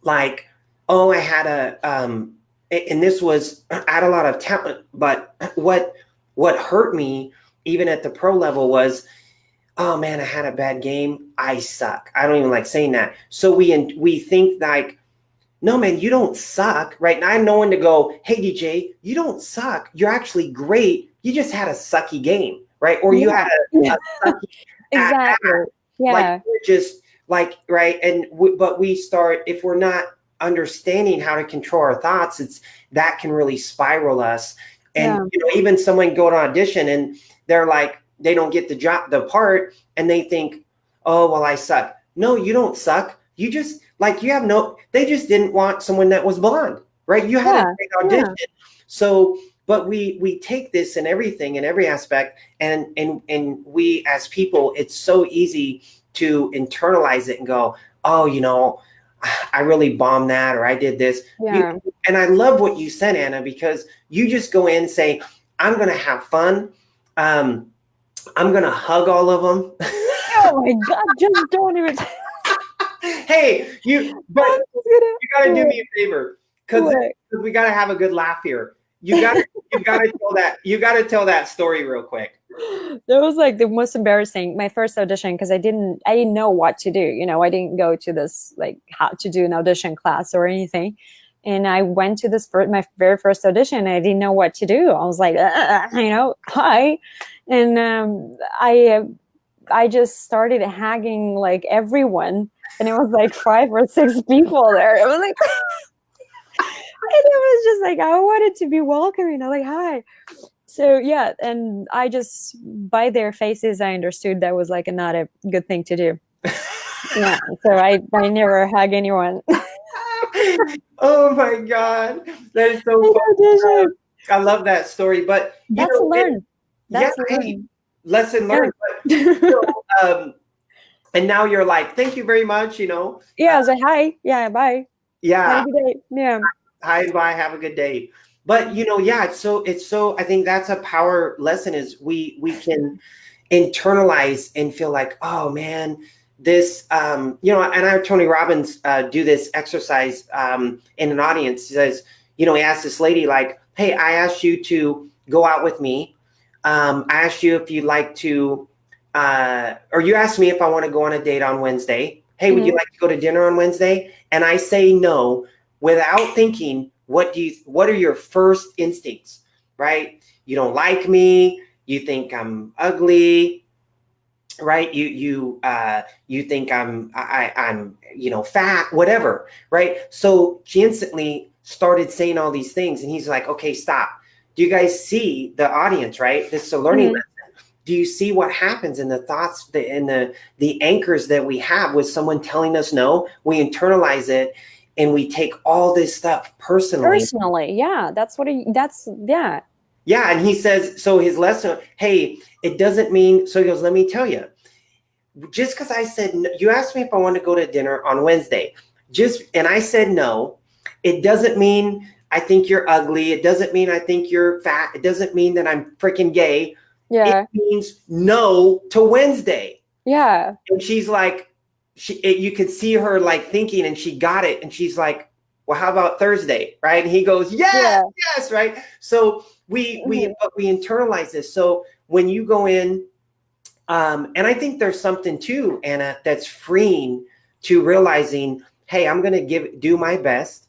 like, oh, I had and this was, I had a lot of talent, but what hurt me even at the pro level was, oh man, I had a bad game. I suck. I don't even like saying that. So we think like, no, man, you don't suck, right? And I know when to go, hey, DJ, you don't suck. You're actually great. You just had a sucky game, right? Or you had a sucky exactly. Like we're just like, right. But we start, if we're not understanding how to control our thoughts, that can really spiral us. And, even someone go to audition and they're like, they don't get the part, and they think, oh, well, I suck. No, you don't suck. You just they just didn't want someone that was blonde, right? You had a great audition. So, but we take this in everything, in every aspect. And we as people, it's so easy to internalize it and go, oh, I really bombed that, or I did this. And I love what you said, Anna, because you just go in and say, I'm going to have fun. I'm going to hug all of them. Oh my God, just don't even. Hey, you got to do me a favor, because we got to have a good laugh here. You got to tell that story real quick. That was like the most embarrassing, my first audition, because I didn't know what to do. I didn't go to this like how to do an audition class or anything. And I went to my very first audition, and I didn't know what to do. I was like, hi. And I just started hugging like everyone, and it was like 5 or 6 people there. It was like, and it was just like, I wanted to be welcoming. I'm like, hi. So yeah, and I just, by their faces, I understood that was like not a good thing to do. Yeah, so I never hug anyone. Oh my God, that is so funny. I love that story, but that's learned. Lesson learned. But, and now you're like, thank you very much. Yeah, I was like, hi. Yeah, bye. Yeah. Have a good day. Yeah. Hi, bye. Have a good day. But it's so. I think that's a power lesson. Is we can internalize and feel like, oh man, this. And I heard Tony Robbins do this exercise in an audience. He says, he asked this lady like, hey, I asked you to go out with me. I asked you if you'd like to, or you asked me if I want to go on a date on Wednesday. Hey, would you like to go to dinner on Wednesday? And I say no without thinking. What are your first instincts, right? You don't like me. You think I'm ugly, right? You think I'm fat, whatever, right? So she instantly started saying all these things, and he's like, okay, stop. Do you guys see the audience, right? This is a learning lesson. Do you see what happens in the thoughts and the anchors that we have with someone telling us no? We internalize it. And we take all this stuff personally. Yeah. Yeah. And he says, so his lesson, hey, it doesn't mean, so he goes, let me tell you, just because I said, no, you asked me if I want to go to dinner on Wednesday, and I said no, it doesn't mean I think you're ugly. It doesn't mean I think you're fat. It doesn't mean that I'm freaking gay. Yeah. It means no to Wednesday. Yeah. And she's like, you could see her like thinking, and she got it. And she's like, well, how about Thursday? Right. And he goes, yes, Yeah. yes. Right. So we internalize this. So when you go in, and I think there's something too, Anna, that's freeing to realizing, hey, I'm going to do my best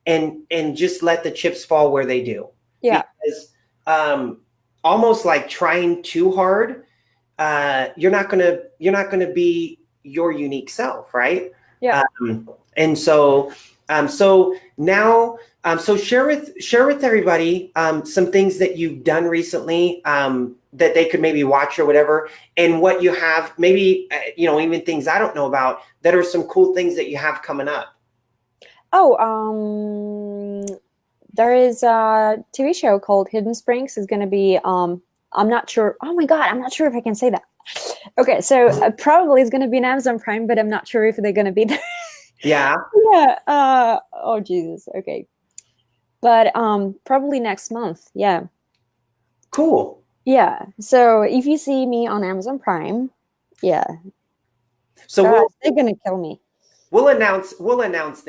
and just let the chips fall where they do. Yeah. Because almost like trying too hard, you're not gonna be your unique self, right? Yeah. And so now, so share with everybody some things that you've done recently, that they could maybe watch or whatever, and what you have, maybe even things I don't know about that are some cool things that you have coming up. Oh, there is a TV show called Hidden Springs. Is going to be, I'm not sure. Oh my God, I'm not sure if I can say that. Okay, so probably it's going to be an Amazon Prime, but I'm not sure if they're going to be there. Yeah. Yeah. Oh Jesus. Okay. But probably next month. Yeah. Cool. Yeah. So if you see me on Amazon Prime, yeah. So God, they're going to kill me. We'll announce things. We'll announce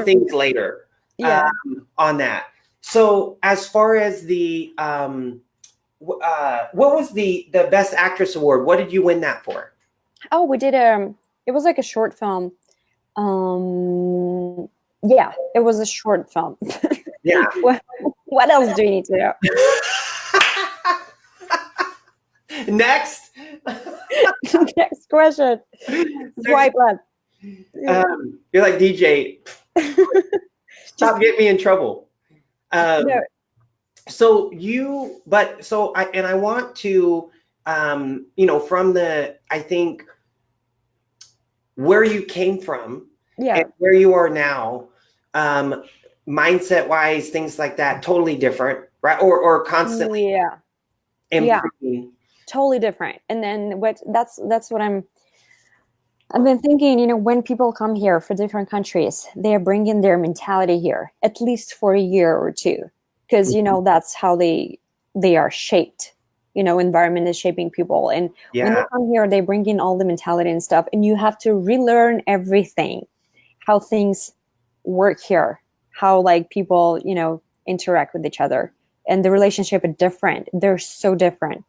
things later. Yeah. On that. So as far as the what was the Best Actress Award? What did you win that for? Oh, we did it was like a short film. Yeah, it was a short film. Yeah. What else do you need to know? Next. Next question. Swipe left. You're like, DJ, stop getting me in trouble. No. So I want to, from I think where you came from, Yeah, and where you are now, mindset wise, things like that, totally different, right? Or constantly improving. Totally different. And then that's what I've been thinking, when people come here for different countries, they're bringing their mentality here, at least for a year or two, because, that's how they are shaped. Environment is shaping people. And when they come here, they bring in all the mentality and stuff, and you have to relearn everything, how things work here, how like people, interact with each other, and the relationship is different. They're so different.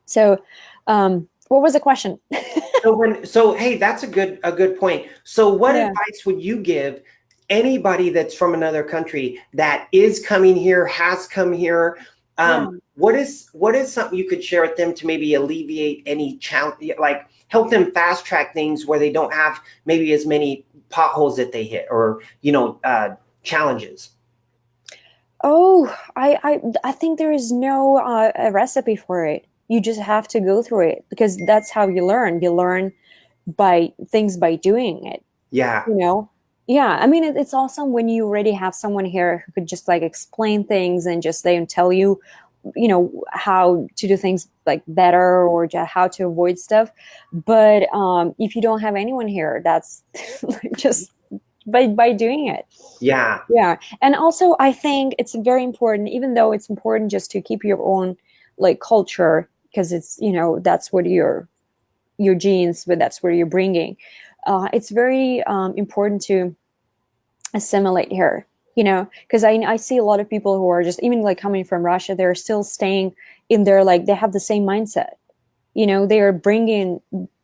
So, what was the question? So hey, that's a good point. So what advice would you give anybody that's from another country that is coming here, has come here? What is something you could share with them to maybe alleviate any challenge, like help them fast track things where they don't have maybe as many potholes that they hit, or challenges? Oh, I think there is no a recipe for it. You just have to go through it, because that's how you learn. You learn by doing it. Yeah. Yeah. I mean, it's awesome when you already have someone here who could just like explain things and just tell you, how to do things like better, or just how to avoid stuff. But if you don't have anyone here, that's just by doing it. Yeah. And also I think it's very important, even though it's important just to keep your own like culture, because it's that's what your genes, but that's where you're bringing. It's very important to assimilate here, because I see a lot of people who are just even like coming from Russia, they're still staying in their, like, they have the same mindset. They are bringing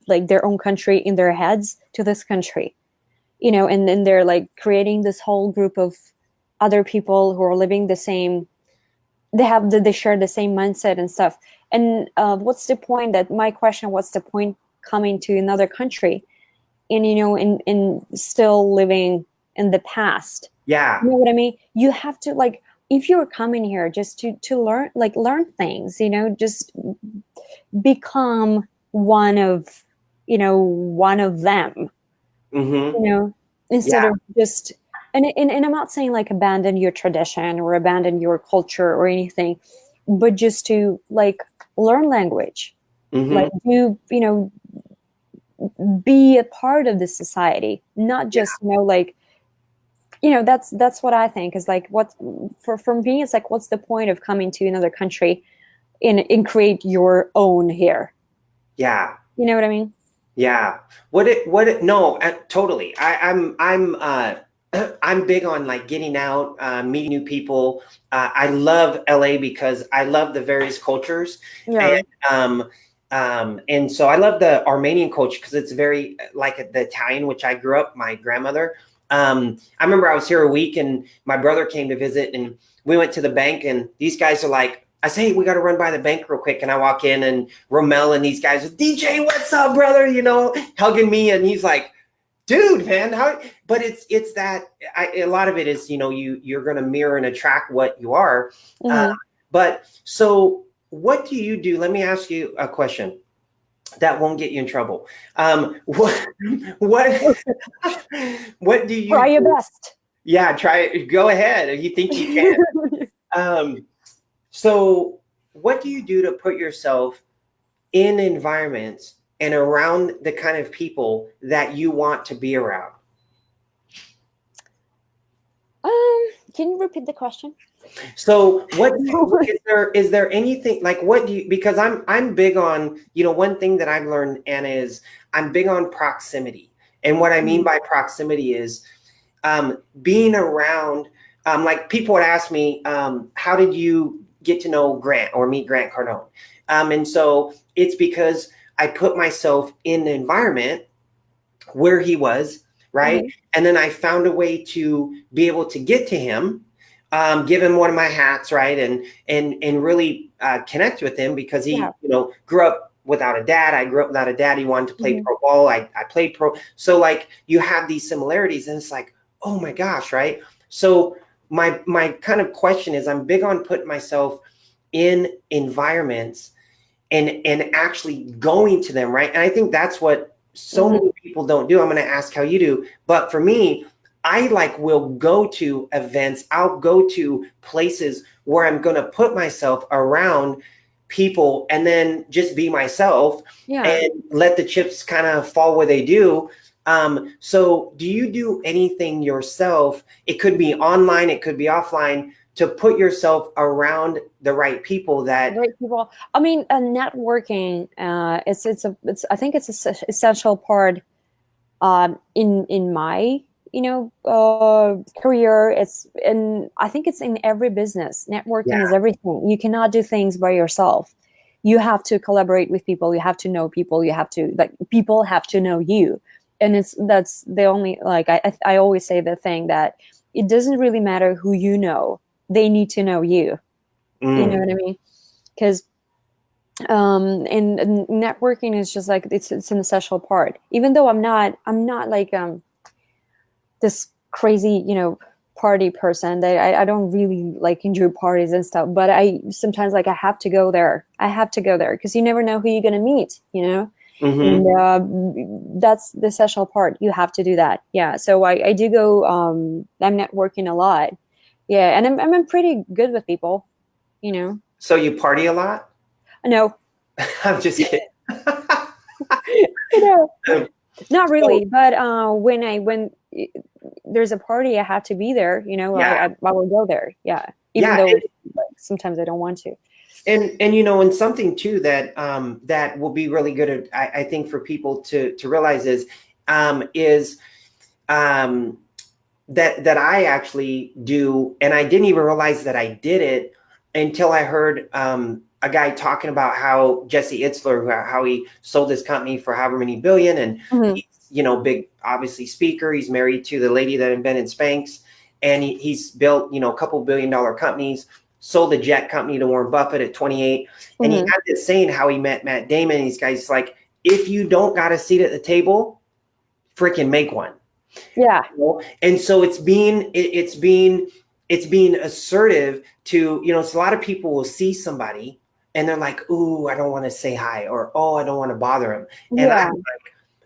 like their own country in their heads to this country, and then they're like creating this whole group of other people who are living the same. They share the same mindset and stuff. And what's the point? That my question: what's the point coming to another country, and in still living in the past? Yeah. You know what I mean? You have to, like, if you're coming here just to learn things, just become one of them. Mm-hmm. Instead of just, and I'm not saying like abandon your tradition or abandon your culture or anything, but just to like learn language, like do, you know, be a part of the society, not just, you know, like, you know, that's what I think is like, what for me, it's like, what's the point of coming to another country and create your own here? Yeah. You know what I mean? Yeah. No, totally. I'm big on like getting out, meeting new people. I love LA because I love the various cultures. Yeah. And so I love the Armenian culture because it's very like the Italian, which I grew up, my grandmother. I remember I was here a week and my brother came to visit and we went to the bank and these guys are like, I say, hey, we got to run by the bank real quick. And I walk in and Romel and these guys are, DJ, what's up, brother? You know, hugging me. And he's like, dude, man, how? But it's that a lot of it is, you know, you're going to mirror and attract what you are. But so what do you do? Let me ask you a question that won't get you in trouble. What what do you try your best? Yeah, try it. Go ahead if you think you can. So what do you do to put yourself in environments and around the kind of people that you want to be around? Can you repeat the question? So what do you, is there anything like what do you, because I'm big on, you know, one thing that I've learned, Anna, is I'm big on proximity. And what I mean by proximity is being around, like people would ask me, how did you get to know Grant or meet Grant Cardone? And so it's because I put myself in the environment where he was, right? And then I found a way to be able to get to him, give him one of my hats, right? And really connect with him because he, you know, grew up without a dad. I grew up without a dad. He wanted to play pro ball. I played pro. So like you have these similarities and it's like, oh my gosh, right? So my kind of question is, I'm big on putting myself in environments and actually going to them, right? And I think that's what so many people don't do. I'm going to ask how you do, but for me, I like will go to events. I'll go to places where I'm going to put myself around people and then just be myself and let the chips kind of fall where they do. So do you do anything yourself? It could be online, it could be offline, to put yourself around the right people that right people. I mean, networking, it's I think it's an essential part in my, you know, career. And I think it's in every business. Networking is everything. You cannot do things by yourself. You have to collaborate with people. You have to know people. You have to, like, people have to know you. And that's the only, like, I always say the thing that it doesn't really matter who you know. They need to know you. You know what I mean? Because and networking is just like it's an essential part. Even though I'm not like this crazy, you know, party person. That I don't really like enjoy parties and stuff. But I sometimes, like, I have to go there. I have to go there because you never know who you're gonna meet. You know. And that's the essential part. You have to do that. Yeah. So I do go. I'm networking a lot. Yeah, and I'm pretty good with people. You know. So you party a lot? No. I'm just kidding. You know, not really. But when there's a party, I have to be there. You know, I will go there. Yeah, even though like, sometimes I don't want to. And you know, and something too that that will be really good, I think, for people to realize is that I actually do, and I didn't even realize that I did it until I heard a guy talking about how Jesse Itzler, how he sold his company for however many billion, and he's, you know, big, obviously speaker. He's married to the lady that invented Spanx, and he's built, you know, a couple $1 billion companies. Sold a jet company to Warren Buffett at 28. And he had this saying how he met Matt Damon. These guys, like, if you don't got a seat at the table, freaking make one. Yeah. You know? And so it's being assertive to, you know, so a lot of people will see somebody and they're like, ooh, I don't want to say hi, or, oh, I don't want to bother him. And I'm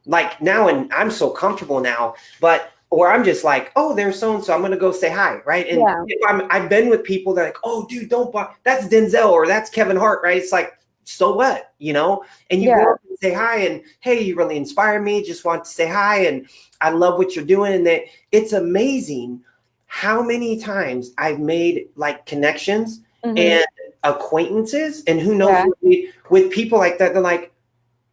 like now, and I'm so comfortable now, but or I'm just like, oh, there's so and so, I'm gonna go say hi, right? And Yeah. if I've been with people that are like, oh, dude, don't buy, that's Denzel or that's Kevin Hart, right? It's like, so what, you know? And you go Yeah. up and say hi, and hey, you really inspire me. Just want to say hi, and I love what you're doing. And that it's amazing how many times I've made like connections Mm-hmm. and acquaintances, and who knows, Yeah. with people like that, they're like,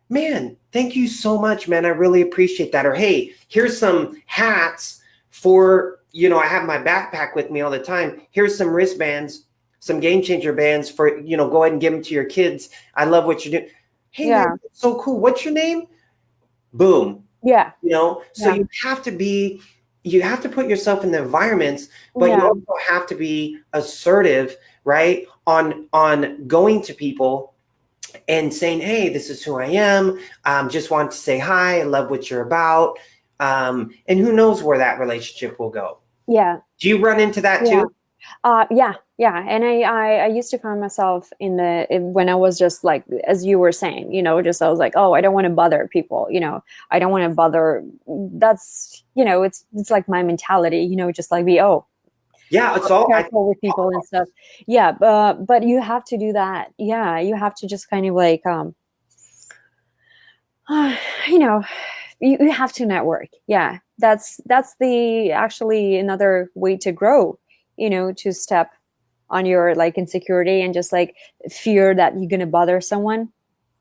man, thank you so much, man. I really appreciate that. Or, hey, here's some hats for, you know, I have my backpack with me all the time. Here's some wristbands, some game changer bands for, you know, go ahead and give them to your kids. I love what you're doing. Hey, man, Yeah. so cool. What's your name? Boom. Yeah. You know, so Yeah. you have to put yourself in the environments, but you Yeah. also have to be assertive, right? On going to people and saying, hey, this is who I am. Just want to say hi. I love what you're about. And who knows where that relationship will go. Yeah. Do you run into that Yeah. too? Yeah. And I used to find myself when I was just like, as you were saying, just I was like, oh, I don't want to bother people, I don't want to bother. That's, it's like my mentality, just like Yeah, it's all, careful with people and stuff. Yeah. But you have to do that. Yeah. You have to just kind of like, you know, you have to network. Yeah. That's the actually another way to grow, to step on your like insecurity and just like fear that you're going to bother someone,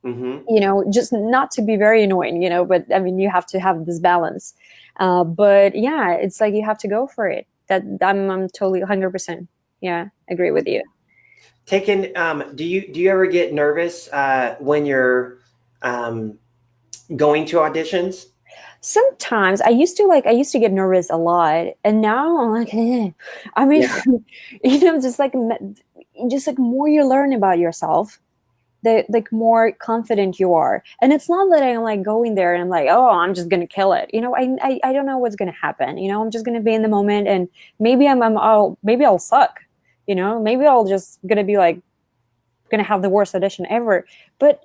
mm-hmm. just not to be very annoying, but I mean, you have to have this balance. But yeah, it's like you have to go for it. I'm totally 100%. Yeah. Agree with you. Do you ever get nervous when you're going to auditions? Sometimes I used to get nervous a lot, and now I'm like, I mean, Yeah. just like more you learn about yourself, the like more confident you are. And it's not that I'm like going there and I'm like, oh, I'm just gonna kill it. I don't know what's gonna happen. I'm just gonna be in the moment, and maybe maybe I'll suck. Maybe I'll just gonna be like going to have the worst audition ever. But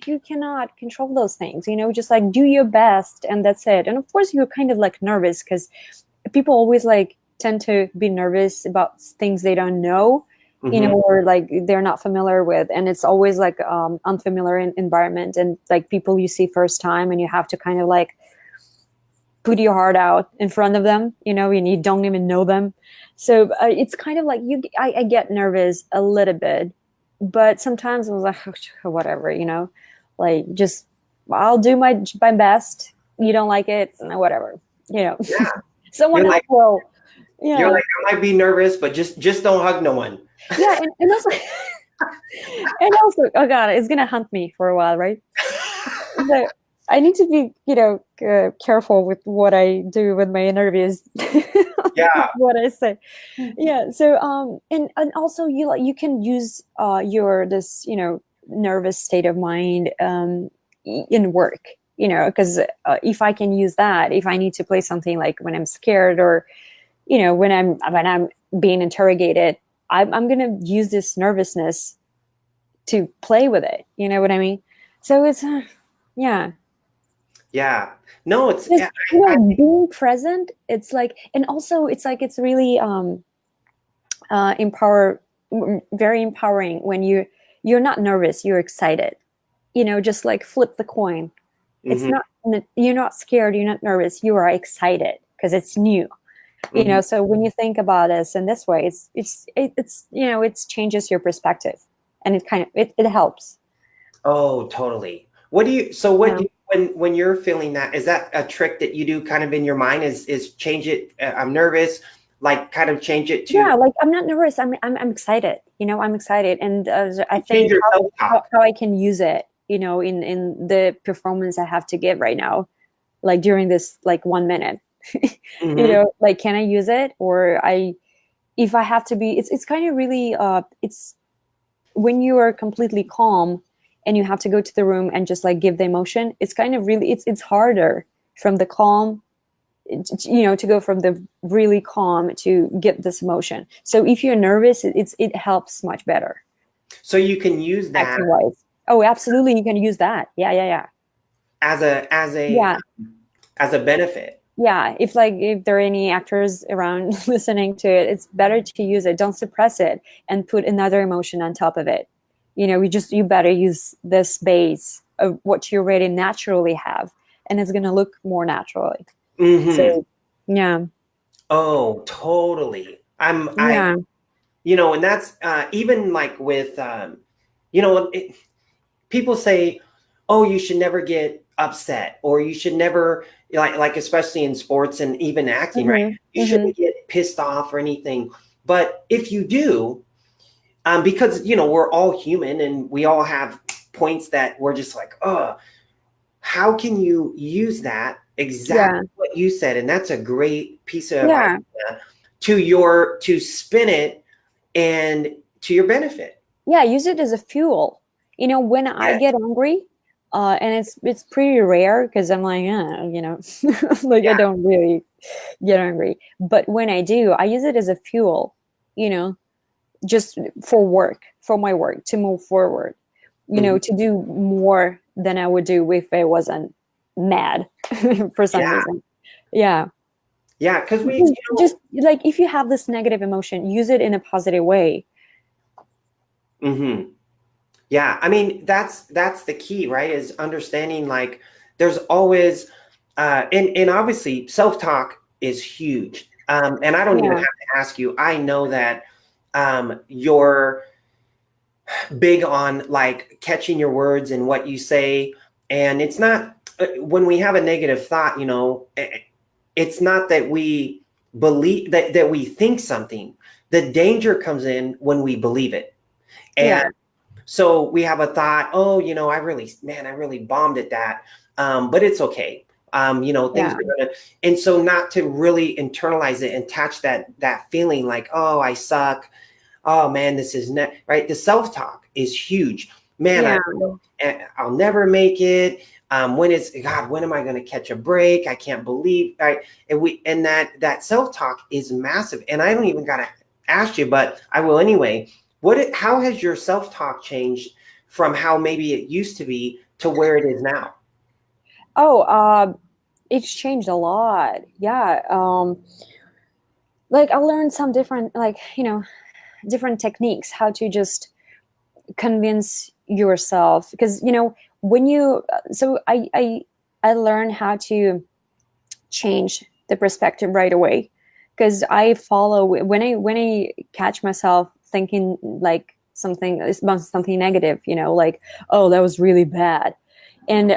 you cannot control those things, just like do your best and that's it. And of course you're kind of like nervous because people always like tend to be nervous about things they don't know, Mm-hmm. or like they're not familiar with. And it's always like unfamiliar environment and like people you see first time, and you have to kind of like put your heart out in front of them, and you don't even know them. So it's kind of like I get nervous a little bit, but sometimes I was like, whatever, like just I'll do my best. You don't like it, whatever, Yeah. someone You're else like, will. you're Yeah, like, I might be nervous, but just don't hug no one. yeah, and also, and also, oh god, it's gonna hunt me for a while, right? So I need to be, careful with what I do with my interviews, Yeah. what I say. Yeah. So, and also you can use your this nervous state of mind in work. Because if I can use that, if I need to play something like when I'm scared or when I'm being interrogated, I'm gonna use this nervousness to play with it. You know what I mean? So it's yeah. Yeah. No, it's, Just yeah, I, being present, it's like, and also it's like it's really empower very empowering when you're not nervous, you're excited, just like flip the coin. It's mhm, not, you're not scared, you're not nervous, you are excited because it's new. mhm. So when you think about this in this way, it's it changes your perspective, and it kind of it helps. Oh, totally. What do you, so what Yeah. do you, when you're feeling that, is that a trick that you do kind of in your mind, is change it? I'm nervous, like kind of change it to Yeah, like I'm not nervous. I'm excited. I'm excited, and I change think your how, self-talk. how I can use it. In the performance I have to give right now, like during this like 1 minute. Hmm. Like can I use it, or if I have to be. It's kind of really it's when you are completely calm and you have to go to the room and just like give the emotion. It's kind of really it's harder from the calm, to go from the really calm to get this emotion. So if you're nervous, it helps much better So you can use that acting wise. Oh, absolutely, you can use that. Yeah, yeah, yeah, as a yeah, as a benefit. yeah, if there are any actors around listening to it, it's better to use it. Don't suppress it and put another emotion on top of it. You better use this base of what you already naturally have, and it's gonna look more naturally. Hmm. So yeah. Oh, totally. Yeah. And that's even like with, people say, oh, you should never get upset, or you should never, like especially in sports and even acting, right? Mm-hmm. You Mm-hmm. shouldn't get pissed off or anything. But if you do, because we're all human and we all have points that we're just like, oh, how can you use that Yeah. exactly what you said? And that's a great piece of Yeah. idea to spin it and to your benefit. Yeah, use it as a fuel. When I Yeah, get angry, and it's pretty rare because I'm like, like I yeah. don't really get angry. But when I do, I use it as a fuel, you know, just for my work to move forward, Mhm. to do more than I would do if I wasn't mad for some Yeah, reason. Yeah. yeah, because Just like if you have this negative emotion, use it in a positive way. mhm. Yeah, I mean that's the key, right? Is understanding like there's always and obviously self-talk is huge. And I don't even have Yeah. to ask you. I know that you're big on like catching your words and what you say. And it's not when we have a negative thought, it's not that we believe that we think something. The danger comes in when we believe it. And Yeah. so we have a thought, oh, I really bombed at that. But it's okay. Things Yeah. are gonna, and so not to really internalize it and attach that feeling like, oh, I suck. Oh man, this is right. The self-talk is huge. Man, Yeah. I'll never make it. When am I going to catch a break? I can't believe, right? And that self-talk is massive. And I don't even got to ask you, but I will anyway. How has your self-talk changed from how maybe it used to be to where it is now? Oh, it's changed a lot. Yeah. Like I learned some different, different techniques how to just convince yourself because when you so I learned how to change the perspective right away because I follow when I catch myself thinking like something negative, like, oh, that was really bad. And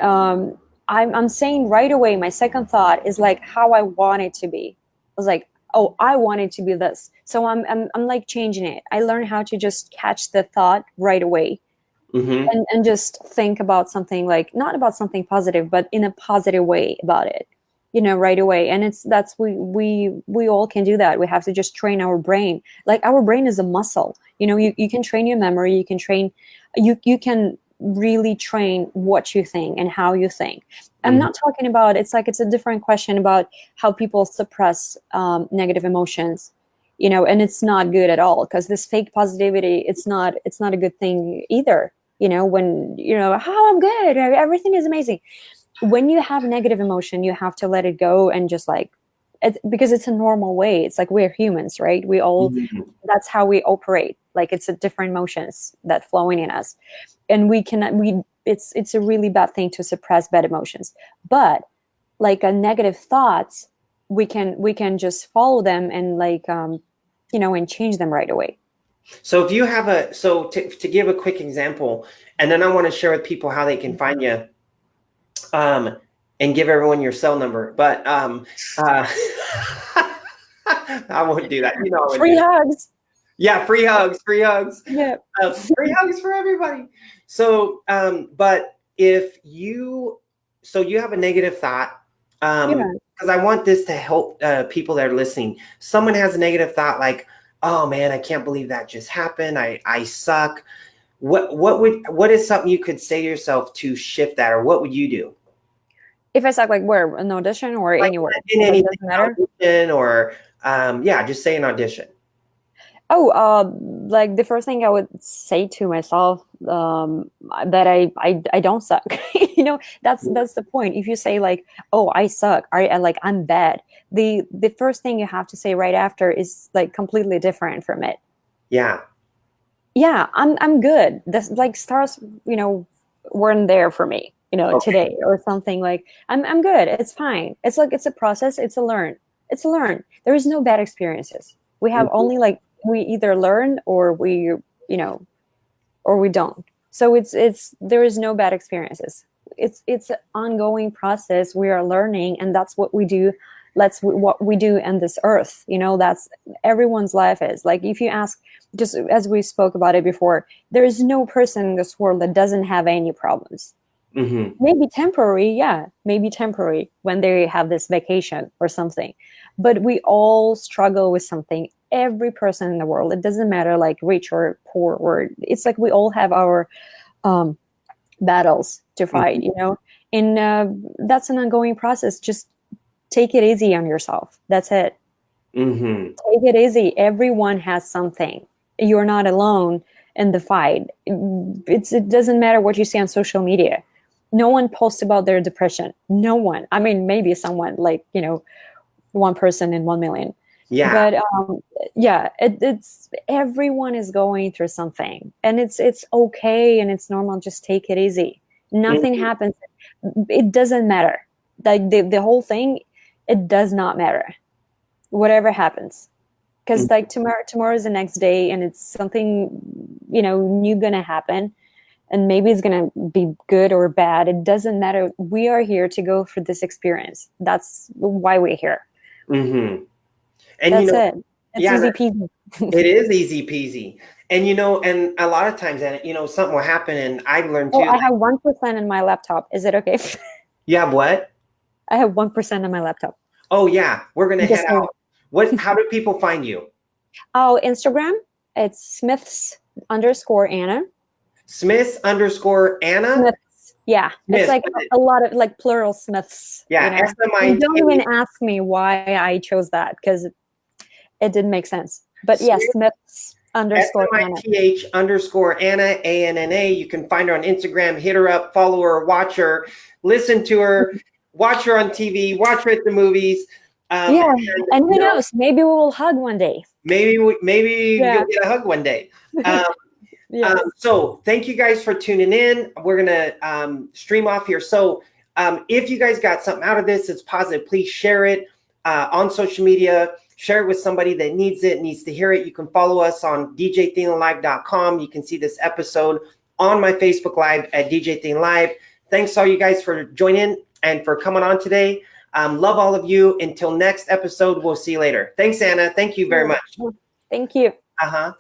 I'm saying right away, my second thought is like how I want it to be. I was like, oh, I want it to be this. So I'm like changing it. I learned how to just catch the thought right away Mm-hmm. and just think about something like not about something positive, but in a positive way about it, right away. And that's we all can do that. We have to just train our brain. Like our brain is a muscle. You can train your memory, you can really train what you think and how you think. I'm Mm-hmm. not talking about it's a different question about how people suppress negative emotions, and it's not good at all because this fake positivity, it's not a good thing either. When how I'm good, everything is amazing. When you have negative emotion, you have to let it go and just like because it's a normal way. It's like we're humans, right? We all Mm-hmm. That's how we operate. Like it's a different emotions that flowing in us, and we cannot we it's a really bad thing to suppress bad emotions. But like a negative thoughts, we can just follow them and and change them right away. So if you have to give a quick example, and then I want to share with people how they can find you, um, and give everyone your cell number. But I won't do that. I would do Free that. hugs. Yeah, free hugs, Yeah. free hugs for everybody. So, but so you have a negative thought, Yeah. because I want this to help people that are listening. Someone has a negative thought like, oh man, I can't believe that just happened. I suck. What is something you could say to yourself to shift that, or what would you do? If I suck, like where? An audition or Like anywhere? in Does anything, it matter? audition or yeah, just say an audition. Oh, like the first thing I would say to myself, that I don't suck. You know, that's the point. If you say like, oh, I suck, I'm bad, the first thing you have to say right after is like completely different from it. Yeah. Yeah, I'm good. This like stars, you know, weren't there for me, you know, Okay. today or something. Like I'm good. It's fine. It's like it's a process. It's a learn. It's a learn. There is no bad experiences. We have Mhm. only like we either learn or we, you know, or we don't. So it's there is no bad experiences. It's an ongoing process. We are learning, and that's what we do. That's what we do in this earth. You know, that's everyone's life is. Like if you ask, just as we spoke about it before, there is no person in this world that doesn't have any problems. Mhm. Maybe temporary, yeah, maybe temporary when they have this vacation or something. But we all struggle with something. Every person in the world, it doesn't matter like rich or poor, or it's like we all have our um, battles to fight, Mhm. you know? And that's an ongoing process. Just take it easy on yourself. That's it. Mhm. Take it easy. Everyone has something. You're not alone in the fight. It doesn't matter what you see on social media. No one posts about their depression. No one. I mean, maybe someone like, you know, one person in 1 million. Yeah. But yeah, it's everyone is going through something, and it's okay and it's normal. Just take it easy. Nothing Mhm. happens. It doesn't matter. Like the whole thing, it does not matter. Whatever happens, because like tomorrow is the next day, and it's something, you know, new gonna happen, and maybe it's gonna be good or bad. It doesn't matter. We are here to go through this experience. That's why we're here. Mhm. And That's it. It's yeah, easy peasy. it is easy peasy. And and a lot of times, and something will happen, and I've learned Oh, too. I have 1% in my laptop. Is it okay? You have what? I have 1% in my laptop. Oh yeah, we're gonna head Just so. out. What? How do people find you? Oh, Instagram. It's Smiths underscore Anna. Smith underscore Anna. Smiths. Yeah, it's Smith. like a lot of like plural Smiths. You Yeah. know, and don't even ask me why I chose that because it didn't make sense. But yes, Smith. Smiths underscore Anna. SMITH underscore Anna, ANNA. You can find her on Instagram, hit her up, follow her, watch her, listen to her, watch her on TV, watch her at the movies. Yeah, and who You know, knows? Maybe we will hug one day. maybe Yeah. you'll get a hug one day. Um, Yes. so thank you guys for tuning in. We're gonna stream off here. So if you guys got something out of this, it's positive. Please share it on social media. Share it with somebody that needs it, needs to hear it. You can follow us on djthielenlive.com. You can see this episode on my Facebook Live at DJ Thielen Live. Thanks all you guys for joining and for coming on today. Love all of you. Until next episode, we'll see you later. Thanks, Anna. Thank you very much. Thank you. Uh-huh.